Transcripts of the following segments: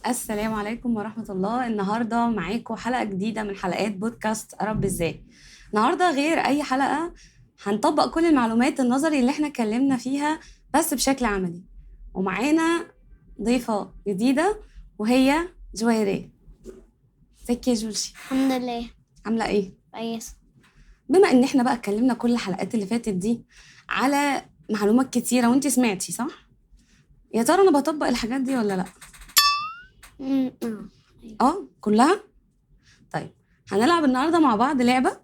السلام عليكم ورحمة الله. النهاردة معاكم حلقة جديدة من حلقات بودكاست أرب إزاي. النهاردة غير أي حلقة، هنطبق كل المعلومات النظري اللي احنا اتكلمنا فيها بس بشكل عملي. ومعانا ضيفة جديدة وهي جويرية. ازيك يا جورجي؟ الحمد لله عاملة ايه؟ كويس. بما ان احنا بقى اتكلمنا كل الحلقات اللي فاتت دي على معلومات كتيرة وانتي سمعتي صح؟ يا ترى انا بطبق الحاجات دي ولا لا؟ أيوة. كلها؟ طيب، هنلعب النهارده مع بعض لعبة.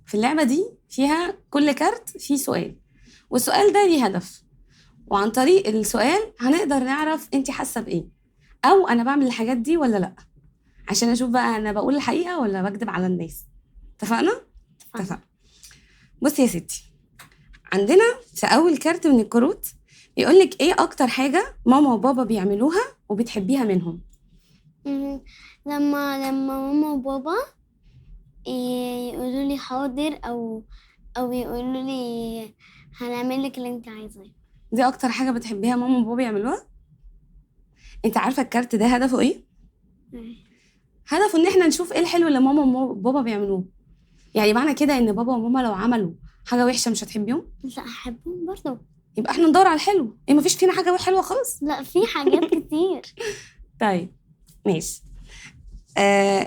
في اللعبة دي فيها كل كارت فيه سؤال، والسؤال ده ليه هدف، وعن طريق السؤال هنقدر نعرف انتي حاسة بإيه أو أنا بعمل الحاجات دي ولا لأ، عشان أشوف بقى أنا بقول الحقيقة ولا بكذب على الناس. اتفقنا؟ اتفقنا. بصي يا ستي، عندنا في أول كارت من الكروت بيقولك إيه أكتر حاجة ماما وبابا بيعملوها وبتحبيها منهم؟ مم. لما ماما وبابا يقولوا لي حاضر او يقولوا لي هنعمل لك اللي انت عايزاه. دي أكتر حاجة بتحبيها ماما وبابا يعملوها؟ انت عارفة الكارت ده هدفه إيه؟ هدفه ان احنا نشوف ايه الحلو اللي ماما وبابا بيعملوه. يعني معنى كده ان بابا وماما لو عملوا حاجه وحشه مش هتحبيهم، لا احبهم برضه. يبقى احنا ندور على الحلو. ايه، مفيش فينا حاجه حلوه خالص؟ لا في حاجات كتير. طيب ماشي.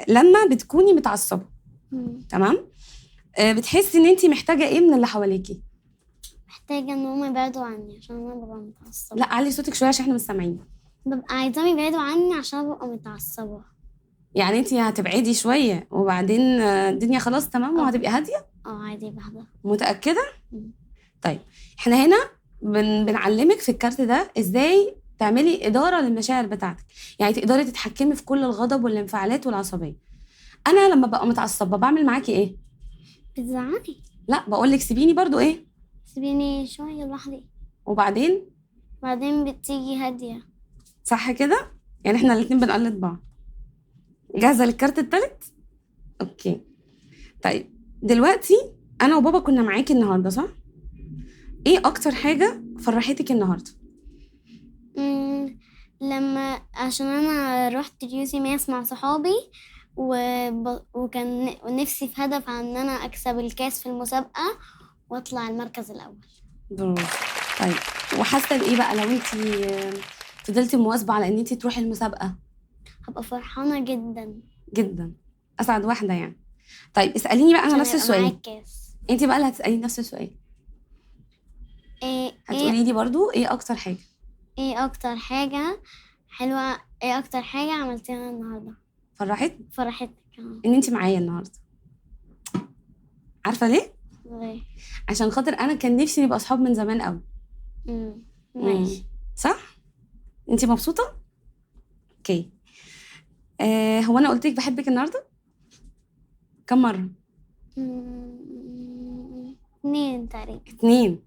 لما بتكوني متعصبه، تمام، بتحسي ان انت محتاجه ايه من اللي حواليكي؟ محتاجة ان هم يبعدوا عني عشان انا ببقى متعصبة. لا، علي صوتك شويه عشان احنا مش سامعين. ببقى عايزاهم يبعدوا عني عشان أنا ببقى متعصبة. يعني انت هتبعدي شويه وبعدين الدنيا خلاص تمام وهتبقي هاديه؟ عادي بهدى. متاكده؟ مم. طيب، احنا هنا بنعلمك في الكارت ده ازاي تعملي إدارة للمشاعر بتاعتك. يعني تقدري تتحكمي في كل الغضب والانفعالات والعصبية. أنا لما ببقى متعصبة بعمل معاكي إيه؟ بتزعلي. لا، بقولك سيبيني برضو إيه؟ سيبيني شوية لوحدي. وبعدين؟ بعدين بتيجي هادية. صح كده؟ يعني إحنا الاتنين بنقلد بعض. جاهزة للكارت التالت؟ أوكي. طيب دلوقتي أنا وبابا كنا معاكي النهاردة صح؟ إيه أكتر حاجة فرحتك النهاردة؟ لما عشان انا رحت اليوسي ماس مع صحابي وكان نفسي في هدف عن ان انا اكسب الكاس في المسابقة واطلع المركز الاول. برافو. طيب، وحاسة بإيه بقى لو أنتي فضلتي مواظبة على إن أنتي تروحي المسابقة؟ هبقى فرحانة جدا جدا، اسعد واحده يعني. طيب اساليني بقى انا عشان نفس يبقى معايا السؤال. الكاس. انت بقى اللي هتساليني نفس السؤال. ايه هتقولي لي برضو ايه اكتر حاجه ايه اكتر حاجة حلوة، ايه اكتر حاجة عملتيها النهاردة فرحتك؟ ان انت معايا النهارده. عارفه ليه؟ ليه؟ عشان خاطر انا كان نفسي نبقى اصحاب من زمان قوي. ماشي. صح. انت مبسوطه؟ اوكي. هو انا قلت لك بحبك النهارده كم مره؟ 2 تقريبا. 2.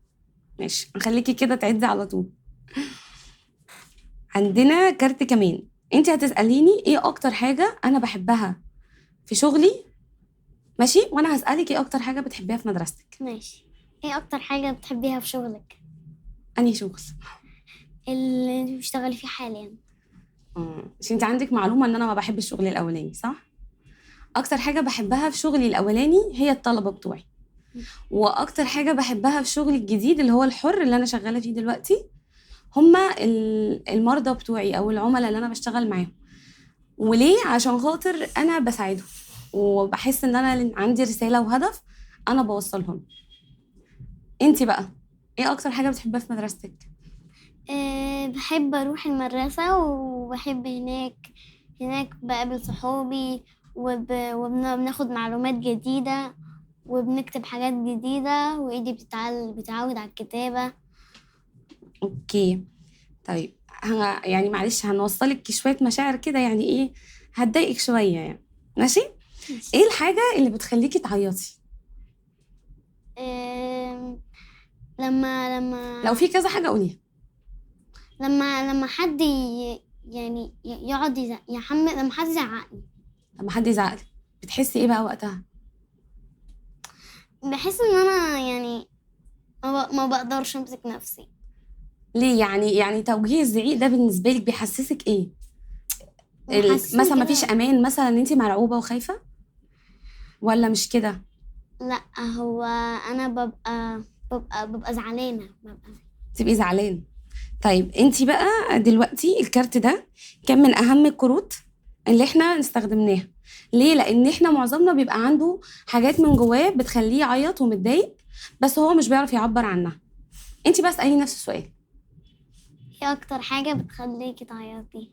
ماشي، نخليكي كده تعدي على طول. عندنا كارت كمان. انت هتساليني ايه اكتر حاجه انا بحبها في شغلي، ماشي، وانا هسالك ايه اكتر حاجه بتحبيها في مدرستك. ماشي. ايه اكتر حاجة بتحبيها في شغلك انهي شغل؟ اللي انت بتشتغلي فيه حاليا؟ مش انت عندك معلومه ان انا ما بحبش الشغل الاولاني صح؟ اكتر حاجه بحبها في شغلي الاولاني هي الطلبه بتوعي، واكتر حاجه بحبها في شغلي الجديد اللي هو الحر اللي انا شغاله فيه دلوقتي هما المرضى بتوعي او العملاء اللي انا بشتغل معاهم. وليه؟ عشان خاطر انا بساعدهم وبحس ان انا عندي رساله وهدف انا بوصلهم. انت بقى ايه اكتر حاجه بتحبها في مدرستك؟ بحب أروح المدرسة وبحب هناك بقابل صحابي وبناخد معلومات جديدة وبنكتب حاجات جديدة وإيدي بتعود على الكتابة. اوكي. طيب يعني معلش هنوصلك شويه مشاعر كده، يعني ايه، هتضايقك شويه يعني. ماشي. ايه الحاجه اللي بتخليكي تعيطي؟ آم، لما لو في كذا حاجه قوليها. لما حد يعني يقعد يحمل، لما حد يزعقني. لما حد يزعقلك بتحسي ايه بقى وقتها؟ بحس ان انا يعني ما بقدرش امسك نفسي. ليه يعني توجيه الزعيق ده بالنسبه لك بيحسسك ايه؟ مثلا ما فيش امان، مثلا ان انت مرعوبه وخايفه، ولا مش كده؟ لا، هو انا ببقى زعلانه، تبقي زعلانه. طيب انت بقى دلوقتي الكارت ده كان من اهم الكروت اللي احنا استخدمناها. ليه؟ لان احنا معظمنا بيبقى عنده حاجات من جواه بتخليه يعيط ومتضايق، بس هو مش بيعرف يعبر عنها. انت بقى اسالي نفس السؤال. ايه اكتر حاجه بتخليكي تعيطي؟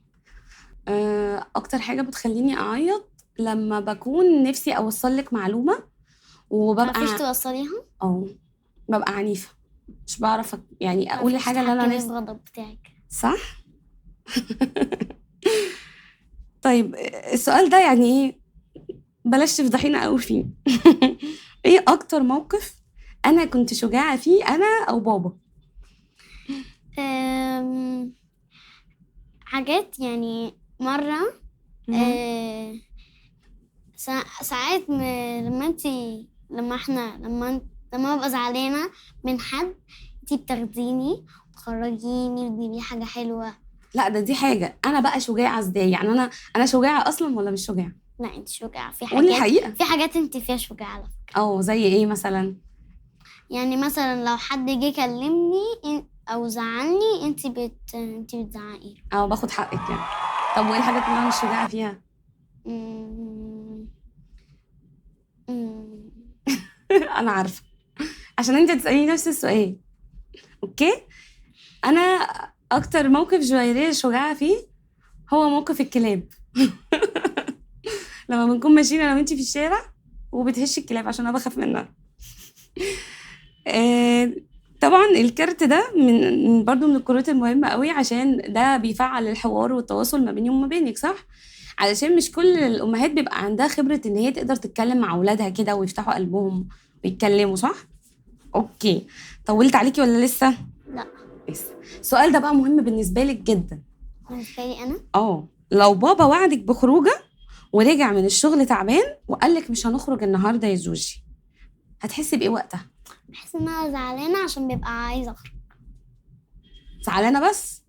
اكتر حاجه بتخليني اعيط لما بكون نفسي اوصل لك معلومه وببقى مفيش توصليها، ببقى عنيفه، مش بعرف يعني اقول الحاجه اللي انا نفسي. الغضب بتاعك صح. طيب السؤال ده يعني ايه، بلاش تفضحينا قوي فيه. ايه اكتر موقف انا كنت شجاعه فيه، انا او بابا؟ حاجات يعني مره ساعات لما ابقى زعلانه من حد، انتي بتاخديني وتخرجيني وتجيبي حاجه حلوه. لا دي حاجه، انا بقى شجاعه ازاي يعني؟ انا شجاعه اصلا ولا مش شجاعه؟ لا انت شجاعه، في قولي حاجات الحقيقه. في حاجات انت فيها شجاعه على فكره. زي ايه مثلا؟ يعني مثلا لو حد جه كلمني او زعلني، انت بتزعقي او باخد حقك يعني. طب وايه الحاجات اللي انا مش شجاعه فيها؟ انا عارفه، عشان انت تساليني نفس السؤال. اوكي. انا اكتر موقف جويريه شجاعه فيه هو موقف الكلاب. لما بنكون ماشيين انا وانتي في الشارع وبتهش الكلاب عشان انا بخاف منها. طبعا الكارت ده برضو من الكروت المهمه قوي، عشان ده بيفعل الحوار والتواصل ما بيني وما بينك، صح؟ علشان مش كل الامهات بيبقى عندها خبره ان هي تقدر تتكلم مع اولادها كده ويفتحوا قلبهم ويتكلموا، صح؟ اوكي. طولت عليكي ولا لسه؟ لا لسه. السؤال ده بقى مهم بالنسبه لك جدا. بالنسبه لي انا؟ لو بابا وعدك بخروجه ورجع من الشغل تعبان وقال لك مش هنخرج النهارده يا زوجي، هتحسي بايه وقتها؟ بحس ان انا زعلانه عشان بيبقى عايزه اخرج. زعلانه بس؟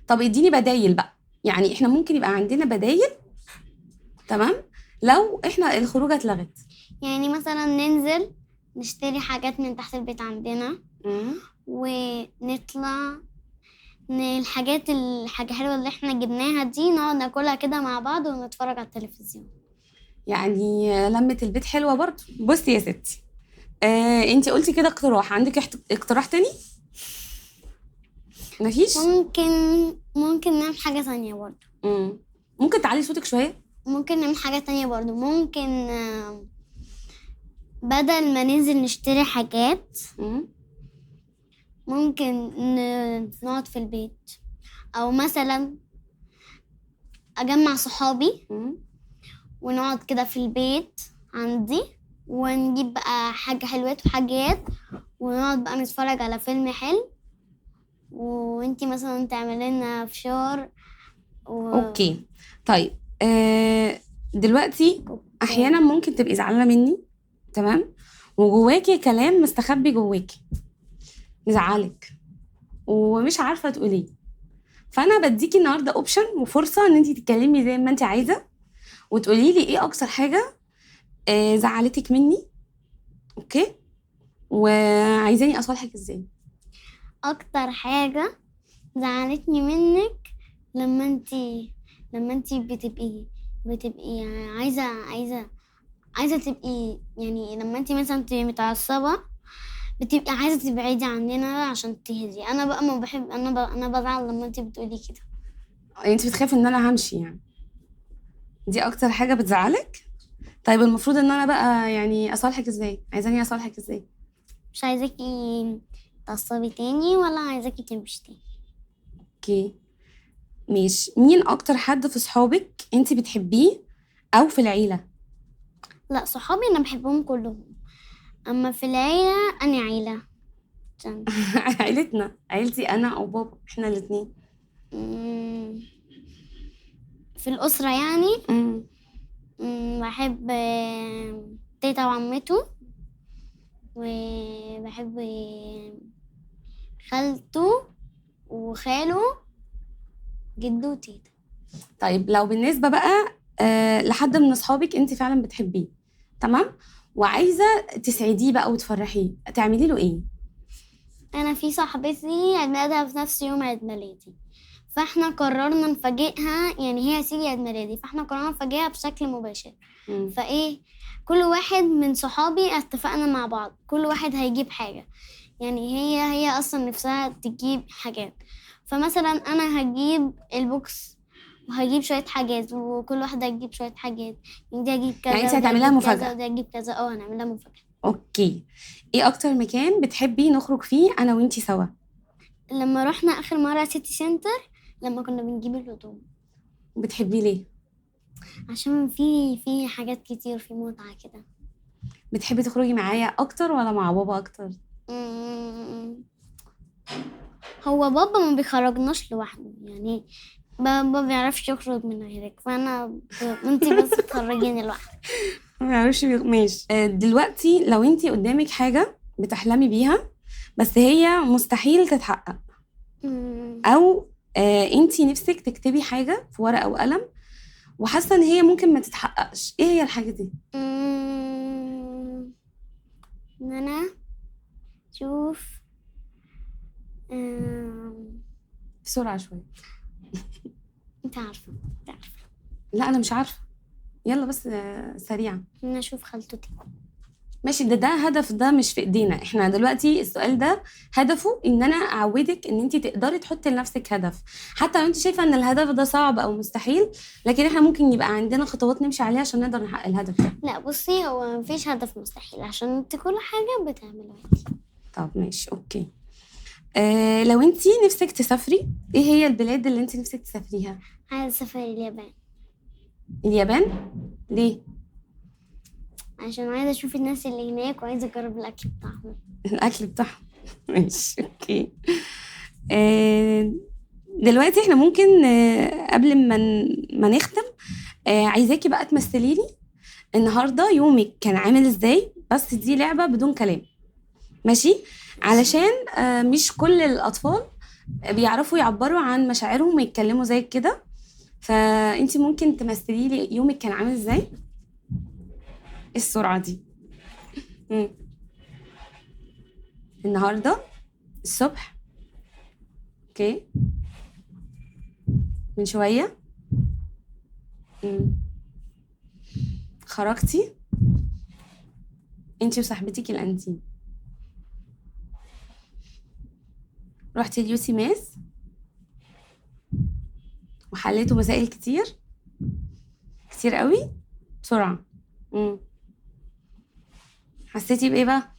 طب اديني بدايل بقى، يعني احنا ممكن يبقى عندنا بدايل، تمام؟ لو احنا الخروجه اتلغت، يعني مثلا ننزل نشتري حاجات من تحت البيت عندنا ونطلع الحاجة حلوة اللي احنا جبناها دي نقعد ناكلها كده مع بعض ونتفرج على التلفزيون. يعني لمة البيت حلوة برضو. بصي يا ستي، انتي قلتي كده اقتراح، عندك اقتراح تاني؟ مفيش؟ ممكن نعمل حاجة تانية برضو. ممكن تعلي صوتك شوية؟ ممكن نعمل حاجة تانية برضو. ممكن بدل ما ننزل نشتري حاجات ممكن نقعد في البيت، او مثلا اجمع صحابي ونقعد كده في البيت عندي ونجيب بقى حاجة حلوات وحاجات ونقعد بقى نتفرج على فيلم حلو، وانتي مثلا تعملي لنا فشار اوكي. طيب دلوقتي احيانا ممكن تبقي زعلانه مني، تمام؟ وجواكي كلام مستخبي جواكي مزعلك ومش عارفه تقوليه، فانا بديكي النهارده اوبشن وفرصه ان انت تتكلمي زي ما انت عايزه وتقولي لي ايه اكتر حاجه زعلتك مني، اوكي؟ وعايزاني اصالحك ازاي؟ اكتر حاجه زعلتني منك لما انت بتبقي عايزه تبقي، يعني لما انت مثلا تبقي متعصبه بتبقي عايزه تبعدي عننا عشان تهدي. انا بقى ما بحب، انا بزعل لما انت بتقولي كده. انت بتخافي ان انا همشي يعني؟ دي اكتر حاجه بتزعلك؟ طيب المفروض ان انا بقى يعني اصالحك ازاي؟ عايزاني اصالحك ازاي؟ مش عايزاكي تعصبي تاني ولا عايزاكي تمشي تاني. اوكي ماشي. مين اكتر حد في صحابك انت بتحبيه او في العيله؟ لا صحابي انا بحبهم كلهم، اما في العيله انا عيله. عيلتنا، عيلتي انا او بابا، احنا الاثنين. في الاسره يعني بحب تيتا وعمته، وبحب خالته وخاله، جدو وتيتا. طيب لو بالنسبه بقى لحد من اصحابك انت فعلا بتحبيه، تمام، وعايزه تسعديه بقى وتفرحيه، تعملي له ايه؟ انا في صاحبتي عيد ميلادها في نفس يوم عيد ميلادي، فاحنا قررنا نفاجئها، يعني هي هتيجي عيد ميلادي فاحنا قررنا نفاجئها بشكل مباشر. فايه، كل واحد من صحابي اتفقنا مع بعض كل واحد هيجيب حاجة، يعني هي اصلا نفسها تجيب حاجات، فمثلا انا هجيب البوكس وهجيب شوية حاجات وكل واحد هيجيب شوية حاجات، يعني دي هجيب كذا يعني انت ودي هتعمليها هتجيب كذا مفاجاه؟ ودي هتجيب كذا. هنعملها مفاجأة. اوكي. ايه اكتر مكان بتحبي نخرج فيه انا وانتي سوا؟ لما رحنا اخر مرة سيتي سنتر، لما كنا بنجيب الهدوم، بتحبيه ليه؟ عشان في حاجات كتير، في متعة كده. بتحبي تخرجي معايا اكتر ولا مع بابا اكتر؟ مم. هو بابا ما بيخرجناش لوحده، يعني بابا ما بيعرفش يخرج من غيرك، فانا انتي بس تخرجيني لوحدك. ما يعرفش ماشي. دلوقتي لو انتي قدامك حاجه بتحلمي بيها بس هي مستحيل تتحقق، او انتي نفسك تكتبي حاجه في ورقه وقلم وحاسه ان هي ممكن ما تتحققش، ايه هي الحاجه دي؟ ان انا شوف بسرعه شويه. انت عارفة لا انا مش عارفه، يلا بس سريعا. ان انا اشوف خالتتي. ماشي، ده هدف، ده مش في ايدينا احنا دلوقتي. السؤال ده هدفه ان انا اعودك ان انت تقدري تحطي لنفسك هدف، حتى لو انت شايفه ان الهدف ده صعب او مستحيل، لكن احنا ممكن يبقى عندنا خطوات نمشي عليها عشان نقدر نحقق الهدف ده. لا بصي، هو مفيش هدف مستحيل عشان انت كل حاجة بتعملها. طب ماشي اوكي. لو انت نفسك تسافري، ايه هي البلاد اللي انت نفسك تسافريها؟ عايزة اسافر اليابان. اليابان؟ ليه؟ عشان عايزة اشوف الناس اللي هناك وعايزة اجرب الاكل بتاعهم. الاكل بتاعهم. ماشي اوكي. دلوقتي احنا ممكن قبل ما نختم، عايزاكي بقى تمثلي لي النهارده يومك كان عامل ازاي، بس دي لعبه بدون كلام، ماشي؟ علشان مش كل الاطفال بيعرفوا يعبروا عن مشاعرهم ويتكلموا زي كده، فانتي ممكن تمثلي لي يومك كان عامل ازاي. ايه السرعه دي؟ النهارده الصبح، اوكي، من شويه، خرجتي انتي وصاحبتك الانتيم، رحتي اليوسي ماس وحليتوا مسائل كتير كتير قوي بسرعه. حسيتي بايه بقى؟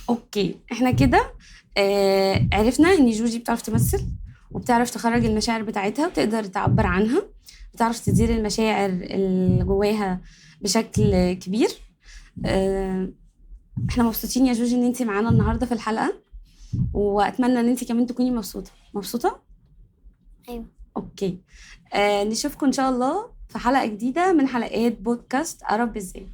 اوكي، احنا كده عرفنا ان جوجي بتعرف تمثل وبتعرف تخرج المشاعر بتاعتها وتقدر تعبر عنها، بتعرف تدير المشاعر اللي جواها بشكل كبير. احنا مبسوطين يا جوجي ان انتي معانا النهارده في الحلقه، واتمنى ان انتي كمان تكوني مبسوطه. ايوه اوكي. نشوفكم ان شاء الله في حلقه جديده من حلقات بودكاست أرب ازاي.